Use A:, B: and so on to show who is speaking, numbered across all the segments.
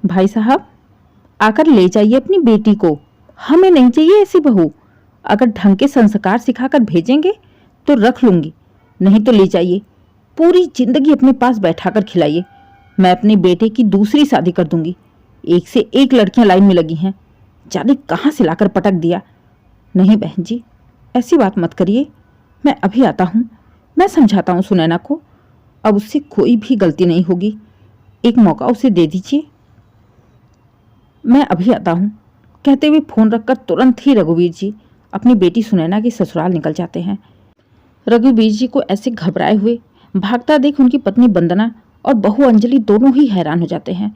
A: भाई साहब, आकर ले जाइए अपनी बेटी को। हमें नहीं चाहिए ऐसी बहू। अगर ढंग के संस्कार सिखाकर भेजेंगे तो रख लूंगी, नहीं तो ले जाइए। पूरी जिंदगी अपने पास बैठाकर खिलाइए। मैं अपने बेटे की दूसरी शादी कर दूंगी। एक से एक लड़कियां लाइन में लगी हैं, जाने कहां से लाकर पटक दिया। नहीं बहन जी, ऐसी बात मत करिए। मैं अभी आता हूं। मैं समझाता हूं सुनैना को। अब उससे कोई भी गलती नहीं होगी। एक मौका उसे दे दीजिए। मैं अभी आता हूं, कहते हुए फोन रखकर तुरंत ही रघुवीर जी अपनी बेटी सुनैना के ससुराल निकल जाते हैं। रघुवीर जी को ऐसे घबराए हुए भागता देख उनकी पत्नी वंदना और बहू अंजलि दोनों ही हैरान हो जाते हैं।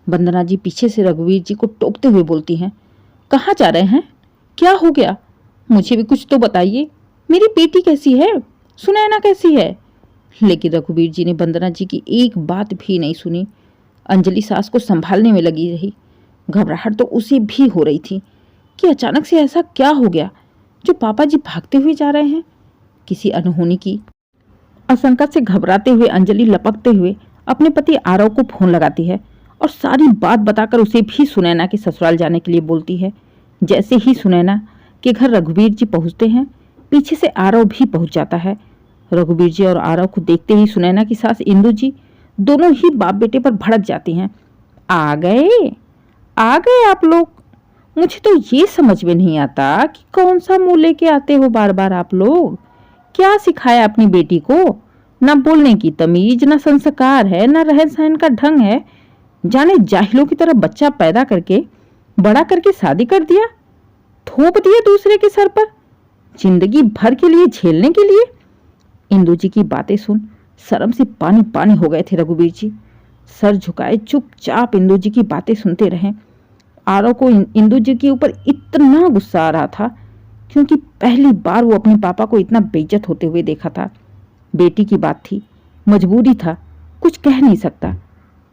A: वंदना जी पीछे से रघुवीर जी को टोकते हुए बोलती हैं, कहाँ जा रहे हैं? क्या हो गया? मुझे भी कुछ तो बताइए। मेरी बेटी कैसी है? सुनैना कैसी है? लेकिन रघुवीर जी ने वंदना जी की एक बात भी नहीं सुनी। अंजलि सास को संभालने में लगी रही। घबराहट तो उसे भी हो रही थी कि अचानक से ऐसा क्या हो गया जो पापा जी भागते हुए जा रहे हैं। किसी अनहोनी की आशंका से घबराते हुए अंजलि लपकते हुए अपने पति आरव को फोन लगाती है और सारी बात बताकर उसे भी सुनैना के ससुराल जाने के लिए बोलती है। जैसे ही सुनैना के घर रघुवीर जी पहुंचते हैं, पीछे से आरव भी पहुंच जाता है। रघुवीर जी और आरव को देखते ही सुनैना की सास इंदु जी दोनों ही बाप बेटे पर भड़क जाती हैं। आ गए आप लोग। मुझे तो ये समझ में नहीं आता कि कौन सा मुंह लेके आते हो बार बार आप लोग। क्या सिखाया अपनी बेटी को? ना बोलने की तमीज, ना संस्कार है, ना रहन सहन का ढंग है। जाने जाहिलों की तरह बच्चा पैदा करके बड़ा करके शादी कर दिया, थोप दिया दूसरे के सर पर, जिंदगी भर के लिए झेलने के लिए। इंदु जी की बातें सुन शर्म से पानी पानी हो गए थे रघुवीर जी। सर झुकाए चुपचाप इंदु जी की बातें सुनते रहे। आरव को इंदु जी के ऊपर इतना गुस्सा आ रहा था क्योंकि पहली बार वो अपने पापा को इतना बेइज्जत होते हुए देखा था। बेटी की बात थी, मजबूरी था, कुछ कह नहीं सकता।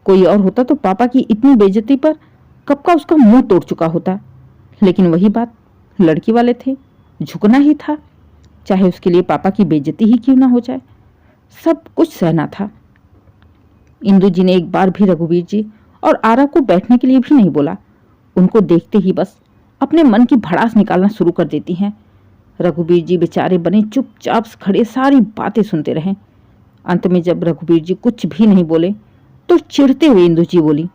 A: कोई और होता तो पापा की इतनी बेइज्जती पर कब का उसका मुंह तोड़ चुका होता। लेकिन वही बात, लड़की वाले थे, झुकना ही था, चाहे उसके लिए पापा की बेइज्जती ही क्यों ना हो जाए। सब कुछ सहना था। इंदु जी ने एक बार भी रघुवीर जी और आरव को बैठने के लिए भी नहीं बोला। उनको देखते ही बस अपने मन की भड़ास निकालना शुरू कर देती हैं। रघुवीर जी बेचारे बने चुपचाप खड़े सारी बातें सुनते रहे। अंत में जब रघुवीर जी कुछ भी नहीं बोले तो चिढ़ते हुए इंदु जी बोली,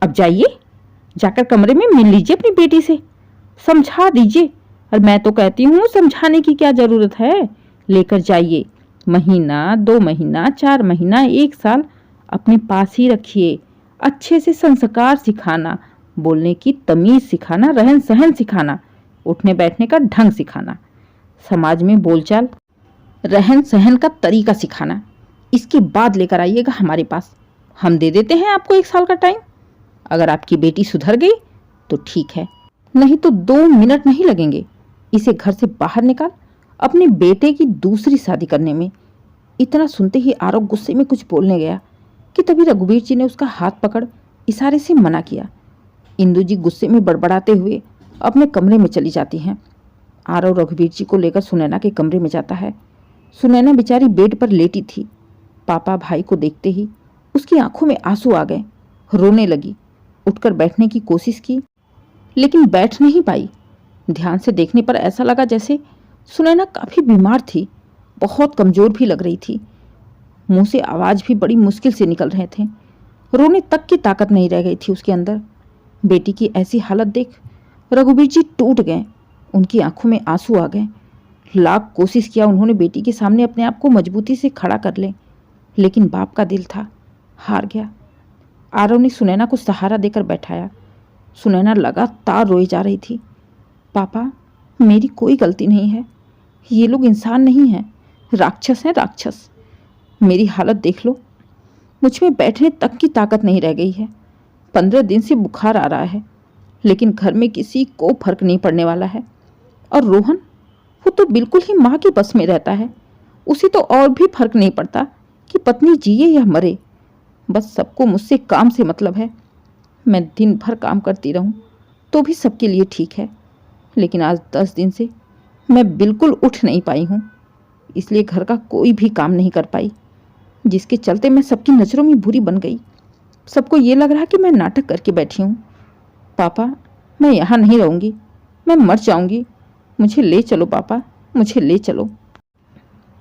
A: अब जाइए, जाकर कमरे में मिल लीजिए अपनी बेटी से, समझा दीजिए। और मैं तो कहती हूँ समझाने की क्या जरूरत है, लेकर जाइए। महीना, 2 महीना, 4 महीना, 1 साल अपने पास ही रखिए। अच्छे से संस्कार सिखाना, बोलने की तमीज सिखाना, रहन सहन सिखाना, उठने बैठने का ढंग सिखाना, समाज में बोलचाल, रहन सहन का तरीका सिखाना। इसके बाद लेकर आइएगा हमारे पास। हम दे देते हैं आपको 1 साल का टाइम। अगर आपकी बेटी सुधर गई तो ठीक है, नहीं तो 2 मिनट नहीं लगेंगे। इसे घर से बाहर निकाल, अपने बेटे की दूसरी शादी करने में। इतना सुनते ही आरव गुस्से में कुछ बोलने गया कि तभी रघुवीर जी ने उसका हाथ पकड़ इशारे से मना किया। इंदु जी गुस्से में बड़बड़ाते हुए अपने कमरे में चली जाती हैं। आरव रघुवीर जी को लेकर सुनैना के कमरे में जाता है। सुनैना बेचारी बेड पर लेटी थी। पापा भाई को देखते ही उसकी आंखों में आंसू आ गए, रोने लगी। उठकर बैठने की कोशिश की लेकिन बैठ नहीं पाई। ध्यान से देखने पर ऐसा लगा जैसे सुनैना काफी बीमार थी, बहुत कमजोर भी लग रही थी। मुंह से आवाज भी बड़ी मुश्किल से निकल रहे थे। रोने तक की ताकत नहीं रह गई थी उसके अंदर। बेटी की ऐसी हालत देख रघुवीर जी टूट गए। उनकी आंखों में आंसू आ गए। लाख कोशिश किया उन्होंने बेटी के सामने अपने आप को मजबूती से खड़ा कर ले, लेकिन बाप का दिल था, हार गया। आरव ने सुनैना को सहारा देकर बैठाया। सुनैना लगातार रोई जा रही थी। पापा, मेरी कोई गलती नहीं है। ये लोग इंसान नहीं हैं, राक्षस हैं, राक्षस। मेरी हालत देख लो, मुझ में बैठने तक की ताकत नहीं रह गई है। 15 दिन से बुखार आ रहा है, लेकिन घर में किसी को फर्क नहीं पड़ने वाला है। और रोहन, वो तो बिल्कुल ही माँ के बस में रहता है। उसे तो और भी फर्क नहीं पड़ता कि पत्नी जिए या मरे। बस सबको मुझसे काम से मतलब है। मैं दिन भर काम करती रहूं तो भी सबके लिए ठीक है, लेकिन आज 10 दिन से मैं बिल्कुल उठ नहीं पाई हूँ, इसलिए घर का कोई भी काम नहीं कर पाई, जिसके चलते मैं सबकी नज़रों में बुरी बन गई। सबको ये लग रहा है कि मैं नाटक करके बैठी हूँ। पापा, मैं यहाँ नहीं रहूँगी, मैं मर जाऊँगी। मुझे ले चलो पापा, मुझे ले चलो।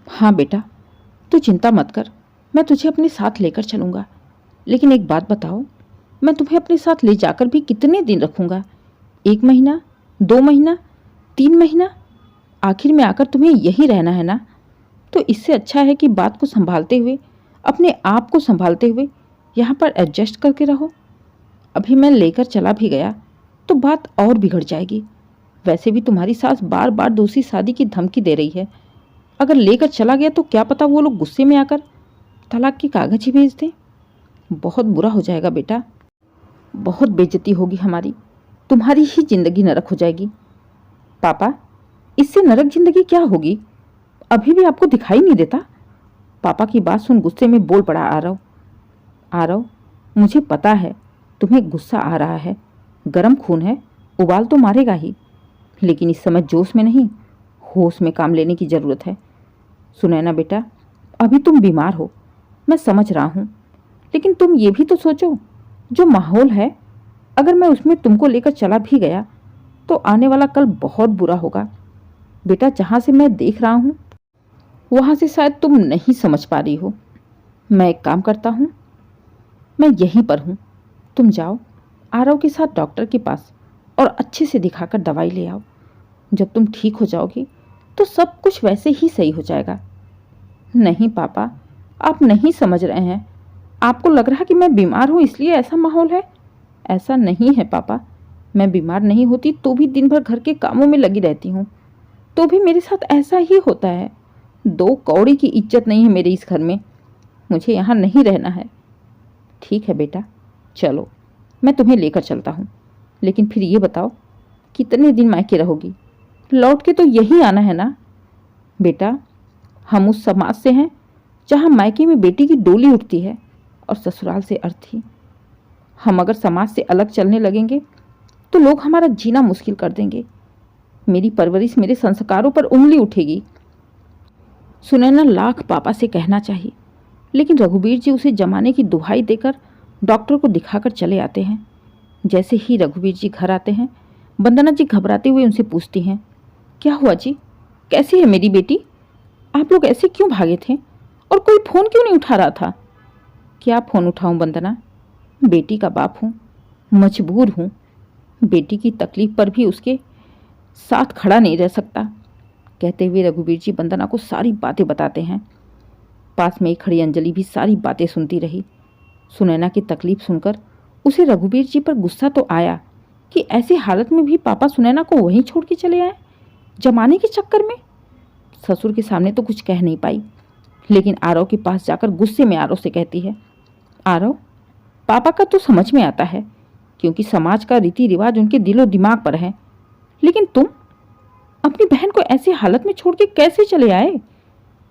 A: हाँ बेटा, तू चिंता मत कर, मैं तुझे अपने साथ लेकर चलूँगा। लेकिन एक बात बताओ, मैं तुम्हें अपने साथ ले जाकर भी कितने दिन रखूँगा? 1 महीना, 2 महीना, 3 महीना? आखिर में आकर तुम्हें यहीं रहना है ना? तो इससे अच्छा है कि बात को संभालते हुए, अपने आप को संभालते हुए यहाँ पर एडजस्ट करके रहो। अभी मैं लेकर चला भी गया तो बात और बिगड़ जाएगी। वैसे भी तुम्हारी सास बार बार दूसरी शादी की धमकी दे रही है। अगर लेकर चला गया तो क्या पता वो लोग गुस्से में आकर तलाक की कागज ही भेज दें। बहुत बुरा हो जाएगा बेटा, बहुत बेइज्जती होगी हमारी, तुम्हारी ही जिंदगी नरक हो जाएगी। पापा, इससे नरक जिंदगी क्या होगी? अभी भी आपको दिखाई नहीं देता? पापा की बात सुन गुस्से में बोल पड़ा आरव, मुझे पता है तुम्हें गुस्सा आ रहा है, गरम खून है, उबाल तो मारेगा ही, लेकिन इस समय जोश में नहीं, होश में काम लेने की ज़रूरत है। सुनैना बेटा, अभी तुम बीमार हो, मैं समझ रहा हूँ, लेकिन तुम ये भी तो सोचो, जो माहौल है अगर मैं उसमें तुमको लेकर चला भी गया तो आने वाला कल बहुत बुरा होगा। बेटा, जहाँ से मैं देख रहा हूँ वहाँ से शायद तुम नहीं समझ पा रही हो। मैं एक काम करता हूँ, मैं यहीं पर हूँ, तुम जाओ आरव के साथ डॉक्टर के पास और अच्छे से दिखाकर दवाई ले आओ। जब तुम ठीक हो जाओगी तो सब कुछ वैसे ही सही हो जाएगा। नहीं पापा, आप नहीं समझ रहे हैं, आपको लग रहा है कि मैं बीमार हूँ इसलिए ऐसा माहौल है। ऐसा नहीं है पापा, मैं बीमार नहीं होती तो भी दिन भर घर के कामों में लगी रहती हूँ, तो भी मेरे साथ ऐसा ही होता है। 2 कौड़ी की इज्जत नहीं है मेरे इस घर में, मुझे यहाँ नहीं रहना है। ठीक है बेटा, चलो मैं तुम्हें लेकर चलता हूँ, लेकिन फिर ये बताओ कितने दिन मायके रहोगी? लौट के तो यही आना है ना? बेटा, हम उस समाज से हैं जहाँ मायके में बेटी की डोली उठती है और ससुराल से अर्थी। हम अगर समाज से अलग चलने लगेंगे तो लोग हमारा जीना मुश्किल कर देंगे। मेरी परवरिश, मेरे संस्कारों पर उंगली उठेगी। सुनैना लाख पापा से कहना चाहिए, लेकिन रघुवीर जी उसे जमाने की दुहाई देकर डॉक्टर को दिखाकर चले आते हैं। जैसे ही रघुवीर जी घर आते हैं, वंदना जी घबराते हुए उनसे पूछती हैं, क्या हुआ जी, कैसी है मेरी बेटी? आप लोग ऐसे क्यों भागे थे और कोई फ़ोन क्यों नहीं उठा रहा था? क्या फ़ोन उठाऊं वंदना, बेटी का बाप हूँ, मजबूर हूँ। बेटी की तकलीफ पर भी उसके साथ खड़ा नहीं रह सकता। कहते हुए रघुवीर जी वंदना को सारी बातें बताते हैं। पास में ही खड़ी अंजलि भी सारी बातें सुनती रही। सुनैना की तकलीफ सुनकर उसे रघुवीर जी पर गुस्सा तो आया कि ऐसी हालत में भी पापा सुनैना को वहीं छोड़ के चले आए, जमाने के चक्कर में। ससुर के सामने तो कुछ कह नहीं पाई, लेकिन आरव के पास जाकर गुस्से में आरव से कहती है, आरव, पापा का तो समझ में आता है क्योंकि समाज का रीति रिवाज उनके दिलो दिमाग पर है, लेकिन तुम अपनी बहन को ऐसी हालत में छोड़ के कैसे चले आए?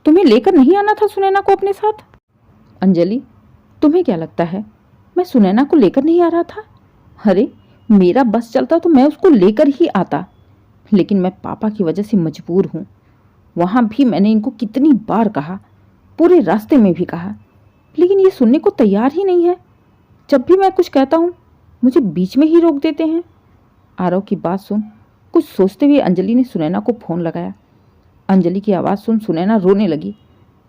A: तुम्हें लेकर नहीं आना था सुनैना को अपने साथ? अंजलि, तुम्हें क्या लगता है मैं सुनैना को लेकर नहीं आ रहा था? अरे, मेरा बस चलता तो मैं उसको लेकर ही आता, लेकिन मैं पापा की वजह से मजबूर हूँ। वहाँ भी मैंने इनको कितनी बार कहा, पूरे रास्ते में भी कहा, लेकिन ये सुनने को तैयार ही नहीं है। जब भी मैं कुछ कहता हूँ मुझे बीच में ही रोक देते हैं। आरव की बात सुन कुछ सोचते हुए अंजलि ने सुनैना को फ़ोन लगाया। अंजलि की आवाज़ सुन सुनैना रोने लगी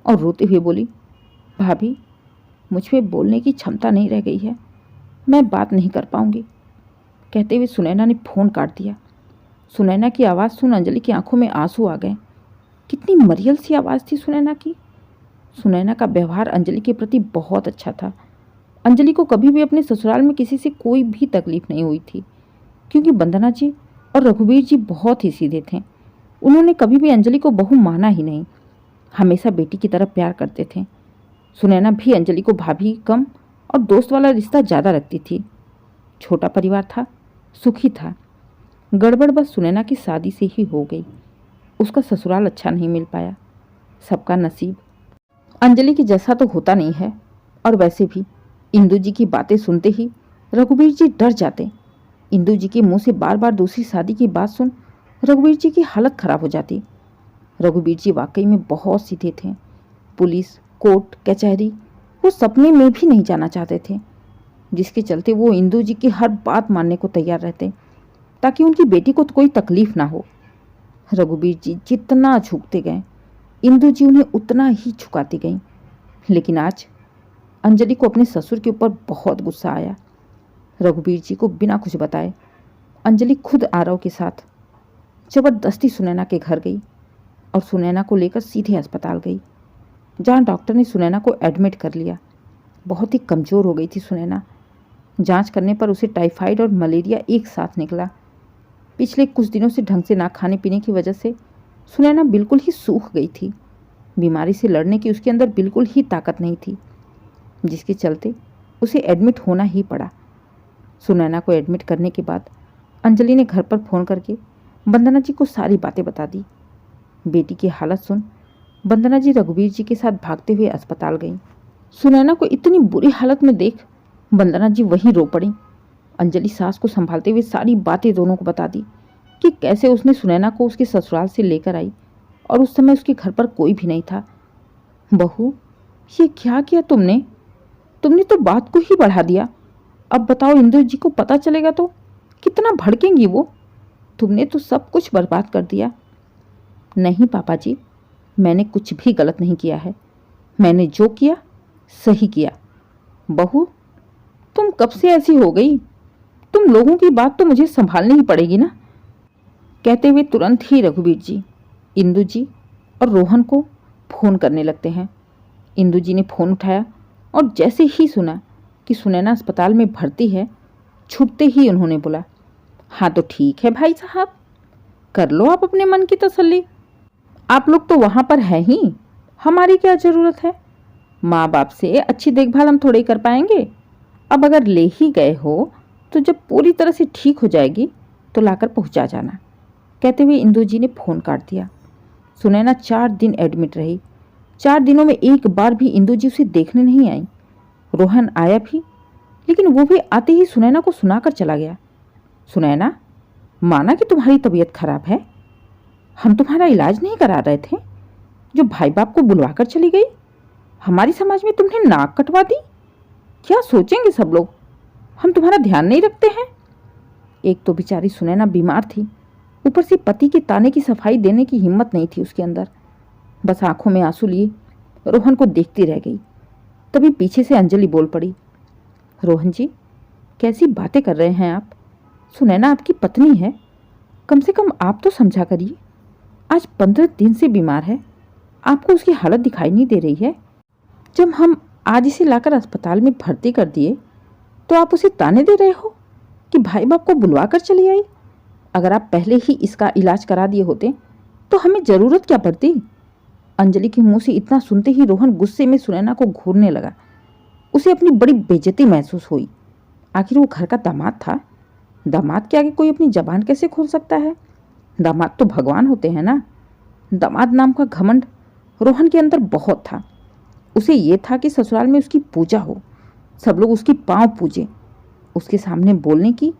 A: और रोते हुए बोली, भाभी, मुझ में बोलने की क्षमता नहीं रह गई है, मैं बात नहीं कर पाऊंगी। कहते हुए सुनैना ने फ़ोन काट दिया। सुनैना की आवाज़ सुन अंजलि की आंखों में आंसू आ गए। कितनी मरियल सी आवाज़ थी सुनैना की। सुनैना का व्यवहार अंजलि के प्रति बहुत अच्छा था। अंजलि को कभी भी अपने ससुराल में किसी से कोई भी तकलीफ नहीं हुई थी, क्योंकि वंदना जी और रघुवीर जी बहुत ही सीधे थे। उन्होंने कभी भी अंजलि को बहू माना ही नहीं, हमेशा बेटी की तरह प्यार करते थे। सुनैना भी अंजलि को भाभी कम और दोस्त वाला रिश्ता ज़्यादा रखती थी। छोटा परिवार था, सुखी था। गड़बड़ बस सुनैना की शादी से ही हो गई। उसका ससुराल अच्छा नहीं मिल पाया। सबका नसीब अंजलि के जैसा तो होता नहीं है। और वैसे भी इंदू जी की बातें सुनते ही रघुवीर जी डर जाते। इंदू जी के मुंह से बार बार दूसरी शादी की बात सुन रघुवीर जी की हालत खराब हो जाती। रघुवीर जी वाकई में बहुत सीधे थे। पुलिस, कोर्ट, कचहरी वो सपने में भी नहीं जाना चाहते थे। जिसके चलते वो इंदु जी की हर बात मानने को तैयार रहते ताकि उनकी बेटी को तो कोई तकलीफ ना हो। रघुवीर जी जितना झुकते गए, इंदु जी उन्हें उतना ही झुकाती गईं। लेकिन आज अंजलि को अपने ससुर के ऊपर बहुत गुस्सा आया। रघुवीर जी को बिना कुछ बताए अंजलि खुद आरव के साथ जबरदस्ती सुनैना के घर गई और सुनैना को लेकर सीधे अस्पताल गई, जहां डॉक्टर ने सुनैना को एडमिट कर लिया। बहुत ही कमज़ोर हो गई थी सुनैना। जांच करने पर उसे टाइफाइड और मलेरिया एक साथ निकला। पिछले कुछ दिनों से ढंग से ना खाने पीने की वजह से सुनैना बिल्कुल ही सूख गई थी। बीमारी से लड़ने की उसके अंदर बिल्कुल ही ताकत नहीं थी, जिसके चलते उसे एडमिट होना ही पड़ा। सुनैना को एडमिट करने के बाद अंजलि ने घर पर फ़ोन करके वंदना जी को सारी बातें बता दी। बेटी की हालत सुन वंदना जी रघुवीर जी के साथ भागते हुए अस्पताल गईं। सुनैना को इतनी बुरी हालत में देख वंदना जी वहीं रो पड़ी। अंजलि सास को संभालते हुए सारी बातें दोनों को बता दी कि कैसे उसने सुनैना को उसके ससुराल से लेकर आई और उस समय उसके घर पर कोई भी नहीं था। बहू, ये क्या किया तुमने? तुमने तो बात को ही बढ़ा दिया। अब बताओ, इंदु जी को पता चलेगा तो कितना भड़केंगी वो। तुमने तो सब कुछ बर्बाद कर दिया। नहीं पापा जी, मैंने कुछ भी गलत नहीं किया है। मैंने जो किया सही किया। बहू, तुम कब से ऐसी हो गई? तुम लोगों की बात तो मुझे संभालनी ही पड़ेगी ना। कहते हुए तुरंत ही रघुवीर जी इंदु जी और रोहन को फ़ोन करने लगते हैं। इंदु जी ने फ़ोन उठाया और जैसे ही सुना कि सुनैना अस्पताल में भर्ती है, छुपते ही उन्होंने बोला, हाँ तो ठीक है भाई साहब, कर लो आप अपने मन की तसल्ली। आप लोग तो वहाँ पर हैं ही, हमारी क्या ज़रूरत है। माँ बाप से अच्छी देखभाल हम थोड़े ही कर पाएंगे। अब अगर ले ही गए हो तो जब पूरी तरह से ठीक हो जाएगी तो लाकर पहुँचा जाना। कहते हुए इंदु जी ने फ़ोन काट दिया। सुनैना 4 दिन एडमिट रही। 4 दिनों में एक बार भी इंदु जी उसे देखने नहीं आई। रोहन आया भी, लेकिन वो भी आते ही सुनैना को सुनाकर चला गया। सुनैना, माना कि तुम्हारी तबीयत खराब है, हम तुम्हारा इलाज नहीं करा रहे थे, जो भाई बाप को बुलवाकर चली गई। हमारी समाज में तुमने नाक कटवा दी। क्या सोचेंगे सब लोग, हम तुम्हारा ध्यान नहीं रखते हैं। एक तो बेचारी सुनैना बीमार थी, ऊपर से पति के ताने की सफाई देने की हिम्मत नहीं थी उसके अंदर। बस आंखों में आंसू लिए रोहन को देखती रह गई। तभी पीछे से अंजलि बोल पड़ी, रोहन जी, कैसी बातें कर रहे हैं आप? सुनैना आपकी पत्नी है, कम से कम आप तो समझा करिए। आज 15 दिन से बीमार है, आपको उसकी हालत दिखाई नहीं दे रही है? जब हम आज इसे लाकर अस्पताल में भर्ती कर दिए तो आप उसे ताने दे रहे हो कि भाई बाप को बुलवा कर चली आई। अगर आप पहले ही इसका इलाज करा दिए होते तो हमें ज़रूरत क्या पड़ती। अंजलि के मुंह से इतना सुनते ही रोहन गुस्से में सुनैना को घूरने लगा। उसे अपनी बड़ी बेइज्जती महसूस हुई। आखिर वो घर का दामाद था। दामाद के आगे कोई अपनी जबान कैसे खोल सकता है? दामाद तो भगवान होते हैं ना। दामाद नाम का घमंड रोहन के अंदर बहुत था। उसे ये था कि ससुराल में उसकी पूजा हो, सब लोग उसकी पाँव पूजे, उसके सामने बोलने की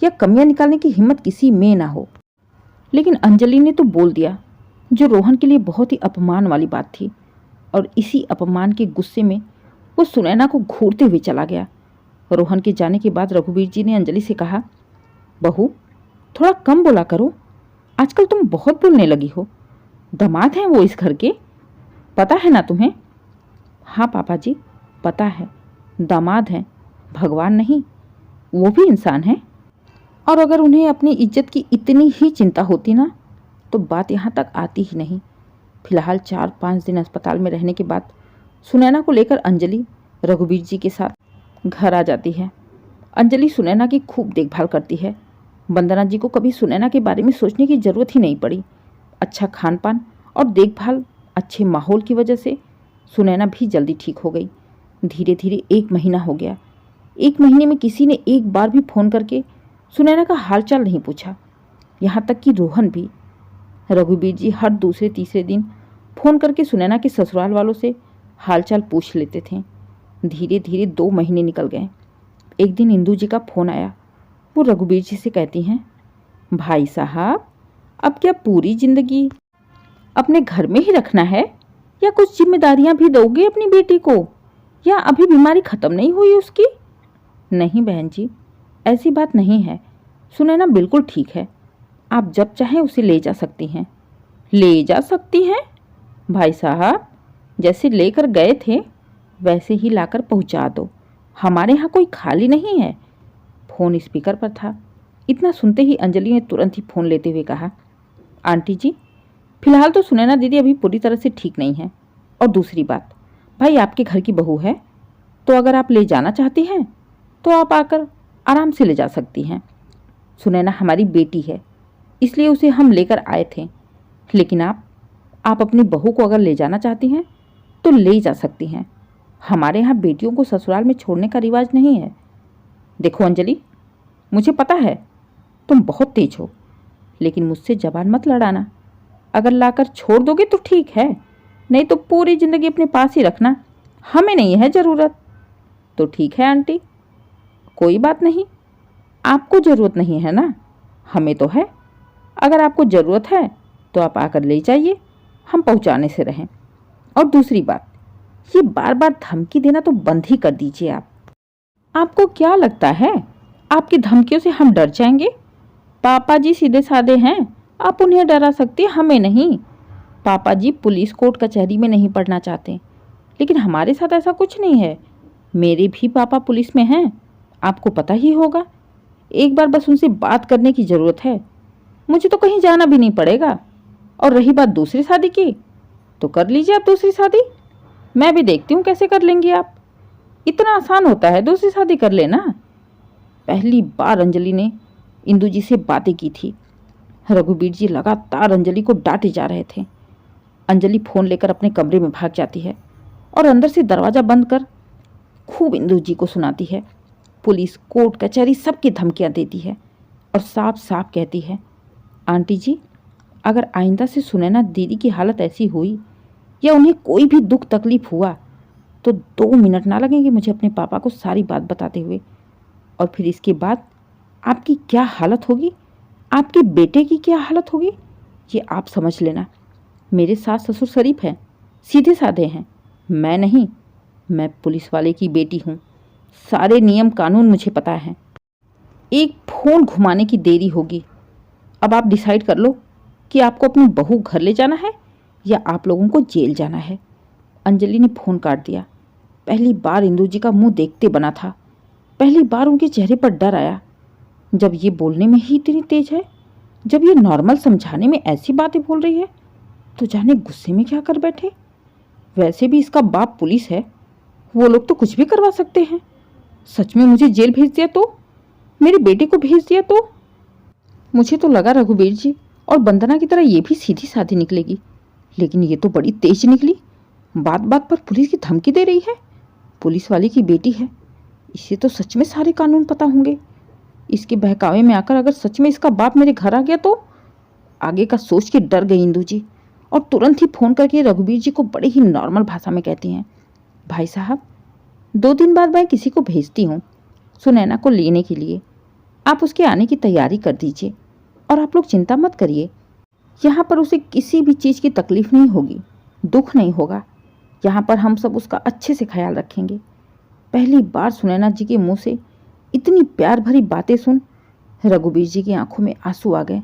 A: या कमियां निकालने की हिम्मत किसी में ना हो। लेकिन अंजलि ने तो बोल दिया, जो रोहन के लिए बहुत ही अपमान वाली बात थी। और इसी अपमान के गुस्से में वो सुनैना को घूरते हुए चला गया। रोहन के जाने के बाद रघुवीर जी ने अंजलि से कहा, बहू, थोड़ा कम बोला करो, आजकल तुम बहुत बोलने लगी हो। दामाद हैं वो इस घर के, पता है ना तुम्हें? हाँ पापा जी, पता है, दामाद हैं, भगवान नहीं, वो भी इंसान हैं। और अगर उन्हें अपनी इज्जत की इतनी ही चिंता होती ना तो बात यहाँ तक आती ही नहीं। फिलहाल 4-5 दिन अस्पताल में रहने के बाद सुनैना को लेकर अंजलि रघुवीर जी के साथ घर आ जाती है। अंजलि सुनैना की खूब देखभाल करती है। वंदना जी को कभी सुनैना के बारे में सोचने की ज़रूरत ही नहीं पड़ी। अच्छा खान पान और देखभाल, अच्छे माहौल की वजह से सुनैना भी जल्दी ठीक हो गई। धीरे धीरे 1 महीना हो गया। 1 महीने में किसी ने एक बार भी फ़ोन करके सुनैना का हालचाल नहीं पूछा, यहाँ तक कि रोहन भी। रघुवीर जी हर दूसरे तीसरे दिन फ़ोन करके सुनैना के ससुराल वालों से हालचाल पूछ लेते थे। धीरे धीरे 2 महीने निकल गए। एक दिन इंदु जी का फ़ोन आया। वो रघुवीर जी से कहती हैं, भाई साहब, अब क्या पूरी ज़िंदगी अपने घर में ही रखना है या कुछ जिम्मेदारियां भी दोगे अपनी बेटी को, या अभी बीमारी ख़त्म नहीं हुई उसकी? नहीं बहन जी, ऐसी बात नहीं है। सुनैना बिल्कुल ठीक है, आप जब चाहें उसे ले जा सकती हैं। ले जा सकती हैं? भाई साहब, जैसे लेकर गए थे वैसे ही लाकर पहुंचा दो, हमारे यहाँ कोई खाली नहीं है। फ़ोन स्पीकर पर था। इतना सुनते ही अंजलि ने तुरंत ही फ़ोन लेते हुए कहा, आंटी जी, फिलहाल तो सुनैना दीदी अभी पूरी तरह से ठीक नहीं है। और दूसरी बात, भाई आपके घर की बहू है, तो अगर आप ले जाना चाहती हैं तो आप आकर आराम से ले जा सकती हैं। सुनैना हमारी बेटी है, इसलिए उसे हम लेकर आए थे। लेकिन आप अपनी बहू को अगर ले जाना चाहती हैं तो ले जा सकती हैं। हमारे यहाँ बेटियों को ससुराल में छोड़ने का रिवाज नहीं है। देखो अंजलि, मुझे पता है तुम बहुत तेज हो, लेकिन मुझसे जबान मत लड़ाना। अगर लाकर छोड़ दोगे तो ठीक है, नहीं तो पूरी ज़िंदगी अपने पास ही रखना। हमें नहीं है ज़रूरत। तो ठीक है आंटी, कोई बात नहीं। आपको ज़रूरत नहीं है ना, हमें तो है। अगर आपको ज़रूरत है तो आप आकर ले जाइए, हम पहुंचाने से रहें। और दूसरी बात, ये बार बार धमकी देना तो बंद ही कर दीजिए आप। आपको क्या लगता है आपकी धमकियों से हम डर जाएंगे? पापा जी सीधे साधे हैं, आप उन्हें डरा सकती हैं, हमें नहीं। पापा जी पुलिस कोर्ट कचहरी में नहीं पढ़ना चाहते, लेकिन हमारे साथ ऐसा कुछ नहीं है। मेरे भी पापा पुलिस में हैं, आपको पता ही होगा। एक बार बस उनसे बात करने की ज़रूरत है, मुझे तो कहीं जाना भी नहीं पड़ेगा। और रही बात दूसरी शादी की, तो कर लीजिए आप दूसरी शादी, मैं भी देखती हूँ कैसे कर लेंगी आप। इतना आसान होता है दूसरी शादी कर लेना। पहली बार अंजलि ने इंदु जी से बातें की थी। रघुबीर जी लगातार अंजलि को डांटे जा रहे थे। अंजलि फ़ोन लेकर अपने कमरे में भाग जाती है और अंदर से दरवाज़ा बंद कर खूब इंदु जी को सुनाती है। पुलिस कोर्ट कचहरी सबकी धमकियाँ देती है और साफ साफ कहती है, आंटी जी, अगर आइंदा से सुनैना दीदी की हालत ऐसी हुई या उन्हें कोई भी दुख तकलीफ हुआ तो 2 मिनट ना लगेंगे मुझे अपने पापा को सारी बात बताते हुए। और फिर इसके बाद आपकी क्या हालत होगी, आपके बेटे की क्या हालत होगी, ये आप समझ लेना। मेरे सास ससुर शरीफ हैं, सीधे साधे हैं, मैं नहीं। मैं पुलिस वाले की बेटी हूँ, सारे नियम कानून मुझे पता है। एक फ़ोन घुमाने की देरी होगी। अब आप डिसाइड कर लो कि आपको अपनी बहू घर ले जाना है या आप लोगों को जेल जाना है। अंजलि ने फ़ोन काट दिया। पहली बार इंदु जी का मुंह देखते बना था। पहली बार उनके चेहरे पर डर आया। जब ये बोलने में ही इतनी तेज है, जब ये नॉर्मल समझाने में ऐसी बातें बोल रही है, तो जाने गुस्से में क्या कर बैठे। वैसे भी इसका बाप पुलिस है, वो लोग तो कुछ भी करवा सकते हैं। सच में मुझे जेल भेज दिया तो, मेरे बेटे को भेज दिया तो। मुझे तो लगा रघुबीर जी और वंदना की तरह ये भी सीधी साधी निकलेगी, लेकिन ये तो बड़ी तेज निकली। बात बात पर पुलिस की धमकी दे रही है। पुलिस वाले की बेटी है, इसे तो सच में सारे कानून पता होंगे। इसके बहकावे में आकर अगर सच में इसका बाप मेरे घर आ गया तो। आगे का सोच के डर गई इंदु जी और तुरंत ही फ़ोन करके रघुबीर जी को बड़े ही नॉर्मल भाषा में कहती हैं, भाई साहब, 2 दिन बाद मैं किसी को भेजती हूँ सुनैना को लेने के लिए। आप उसके आने की तैयारी कर दीजिए और आप लोग चिंता मत करिए। यहाँ पर उसे किसी भी चीज़ की तकलीफ नहीं होगी, दुख नहीं होगा। यहाँ पर हम सब उसका अच्छे से ख्याल रखेंगे। पहली बार सुनैना जी के मुंह से इतनी प्यार भरी बातें सुन रघुबीर जी की आंखों में आंसू आ गए।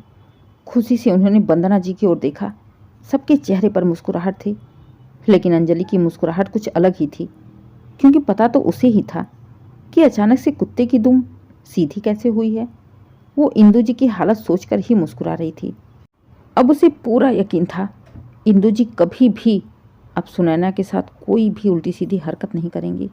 A: खुशी से उन्होंने वंदना जी की ओर देखा। सबके चेहरे पर मुस्कुराहट थी, लेकिन अंजलि की मुस्कुराहट कुछ अलग ही थी, क्योंकि पता तो उसे ही था कि अचानक से कुत्ते की दुम सीधी कैसे हुई है। वो इंदु जी की हालत सोचकर ही मुस्कुरा रही थी। अब उसे पूरा यकीन था इंदु जी कभी भी अब सुनैना के साथ कोई भी उल्टी सीधी हरकत नहीं करेंगी।